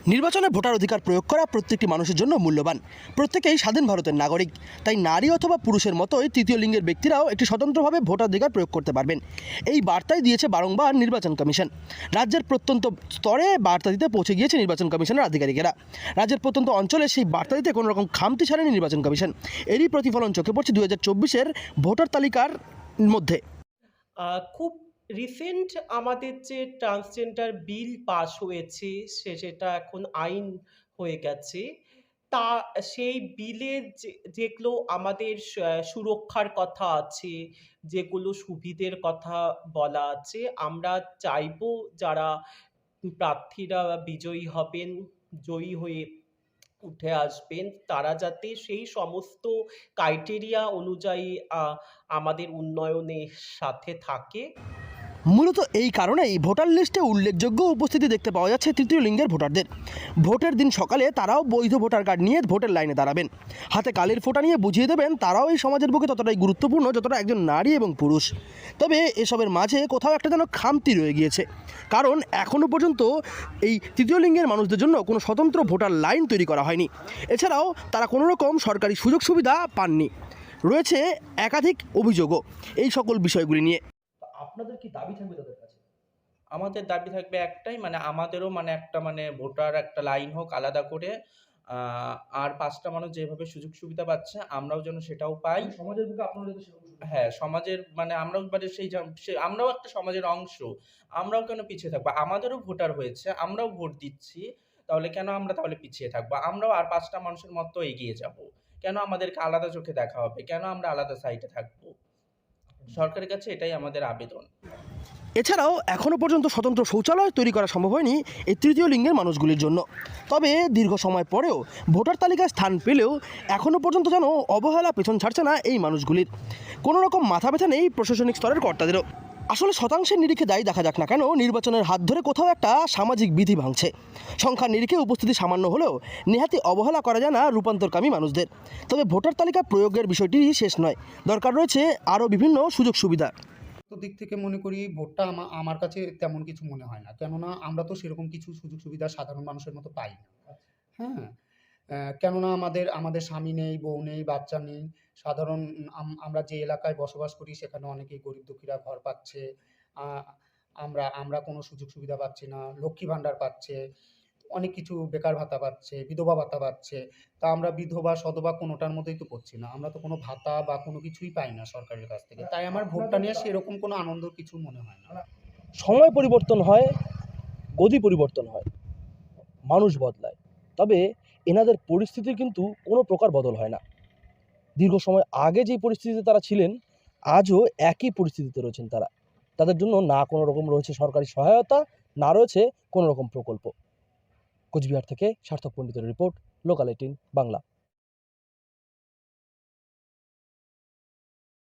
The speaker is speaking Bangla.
নির্বাচনে ভোটার অধিকার প্রয়োগ করা প্রত্যেকটি মানুষের জন্য মূল্যবান। প্রত্যেকেই স্বাধীন ভারতের নাগরিক। তাই নারী অথবা পুরুষের মতোই তৃতীয় লিঙ্গের ব্যক্তিরাও একটি স্বতন্ত্রভাবে ভোটাধিকার প্রয়োগ করতে পারবেন। এই বার্তাই দিয়েছে বারংবার নির্বাচন কমিশন। রাজ্যের প্রত্যন্ত স্তরে বার্তা দিতে পৌঁছে গিয়েছে নির্বাচন কমিশনের আধিকারিকেরা। রাজ্যের প্রত্যন্ত অঞ্চলে সেই বার্তা দিতে কোনো রকম খামতি ছাড়েনি নির্বাচন কমিশন। এরই প্রতিফলন চোখে পড়ছে 2024-এর ভোটার তালিকার মধ্যে। খুব রিসেন্ট আমাদের যে ট্রান্সজেন্ডার বিল পাস হয়েছে সেটা এখন আইন হয়ে গেছে। তা সেই বিলে যেগুলো আমাদের সুরক্ষার কথা আছে, যেগুলো সুবিধের কথা বলা আছে, আমরা চাইবো যারা প্রার্থীরা বিজয়ী হবেন, জয়ী হয়ে উঠে আসবেন, তারা যাতে সেই সমস্ত ক্রাইটেরিয়া অনুযায়ী আমাদের উন্নয়নের সাথে থাকে। মূলত এই কারণেই ভোটার লিস্টে উল্লেখযোগ্য উপস্থিতি দেখতে পাওয়া যাচ্ছে তৃতীয় লিঙ্গের ভোটারদের। ভোটের দিন সকালে তারাও বৈধ ভোটার কার্ড নিয়ে ভোটের লাইনে দাঁড়াবেন। হাতে কালির ফোঁটা নিয়ে বুঝিয়ে দেবেন তারাও এই সমাজের বুকে ততটাই গুরুত্বপূর্ণ যতটা একজন নারী এবং পুরুষ। তবে এসবের মাঝে কোথাও একটা যেন খামতি রয়ে গিয়েছে, কারণ এখনও পর্যন্ত এই তৃতীয় লিঙ্গের মানুষদের জন্য কোনো স্বতন্ত্র ভোটার লাইন তৈরি করা হয়নি। এছাড়াও তারা কোনো রকম সরকারি সুযোগ সুবিধা পাননি। রয়েছে একাধিক অভিযোগও এই সকল বিষয়গুলি নিয়ে। আপনাদের কি দাবি থাকবে তাদের কাছে? আমাদের দাবি থাকবে একটাই, আমাদেরও একটা ভোটার একটা লাইন হোক আলাদা করে। আর ৫ টা মানুষ যেভাবে সুযোগ সুবিধা পাচ্ছে আমরাও যেন সেটাও পাই। সমাজের বুকে আপনারা যাতে সেরকম সুযোগ হ্যাঁ, সমাজের আমরাও আমরাও একটা সমাজের অংশ। আমরাও কেন পিছিয়ে থাকবো? আমাদেরও ভোটার হয়েছে, আমরাও ভোট দিচ্ছি। তাহলে কেন আমরা পিছিয়ে থাকবো? আমরাও আর ৫ টা মানুষের মতো এগিয়ে যাবো। কেন আমাদেরকে আলাদা চোখে দেখা হবে? কেন আমরা আলাদা সাইডে থাকবো? সরকারের কাছে এটাই আমাদের আবেদন। এছাড়াও এখনও পর্যন্ত স্বতন্ত্র শৌচালয় তৈরি করা সম্ভব হয়নি এই তৃতীয় লিঙ্গের মানুষগুলির জন্য। তবে দীর্ঘ সময় পরেও ভোটার তালিকায় স্থান পেলেও এখনও পর্যন্ত যেন অবহেলা পেছন ছাড়ছে না এই মানুষগুলির। কোনো রকম মাথা ব্যথা নেই প্রশাসনিক স্তরের কর্তাদেরও। আসলে শতাংশের নিরিখে দায়ী দেখা যাক না কেন, নির্বাচনের হাত ধরে কোথাও একটা সামাজিক বিধি ভাঙছে। সংখ্যার নিরিখে উপস্থিতি সামান্য হলেও নেহাতি অবহেলা করা যায় না রূপান্তরকামী মানুষদের। তবে ভোটার তালিকা প্রয়োগের বিষয়টি শেষ নয়, দরকার রয়েছে আরও বিভিন্ন সুযোগ সুবিধা। দিক থেকে মনে করি ভোটটা আমার কাছে তেমন কিছু মনে হয় না, কেননা আমরা তো সেরকম কিছু সুযোগ সুবিধা সাধারণ মানুষের মতো পাই না। হ্যাঁ, কেননা আমাদের স্বামী নেই, বউ নেই, বাচ্চা নেই। সাধারণ আমরা যে এলাকায় বসবাস করি সেখানে অনেকেই গরিব দুঃখীরা ঘর পাচ্ছে। আমরা কোনো সুযোগ সুবিধা পাচ্ছি না। লক্ষ্মী ভাণ্ডার পাচ্ছে, অনেক কিছু, বেকার ভাতা পাচ্ছে, বিধবা ভাতা পাচ্ছে। তা আমরা বিধবা সধবা কোনোটার মধ্যেই তো পড়ছি না। আমরা তো কোনো ভাতা বা কোনো কিছুই পাই না সরকারের কাছ থেকে। তাই আমার ভোটটা নিয়ে সেরকম কোনো আনন্দর কিছু মনে হয় না। সময় পরিবর্তন হয়, গতি পরিবর্তন হয়, মানুষ বদলায়, তবে এনাদের পরিস্থিতির কিন্তু কোনো প্রকার বদল হয় না। দীর্ঘ সময় আগে যেই পরিস্থিতিতে তারা ছিলেন, আজও একই পরিস্থিতিতে রয়েছেন তারা। তাদের জন্য না কোনো রকম রয়েছে সরকারি সহায়তা, না রয়েছে কোনো রকম প্রকল্প। কোচবিহার থেকে সার্থক পণ্ডিতের রিপোর্ট, লোকাল 18 বাংলা।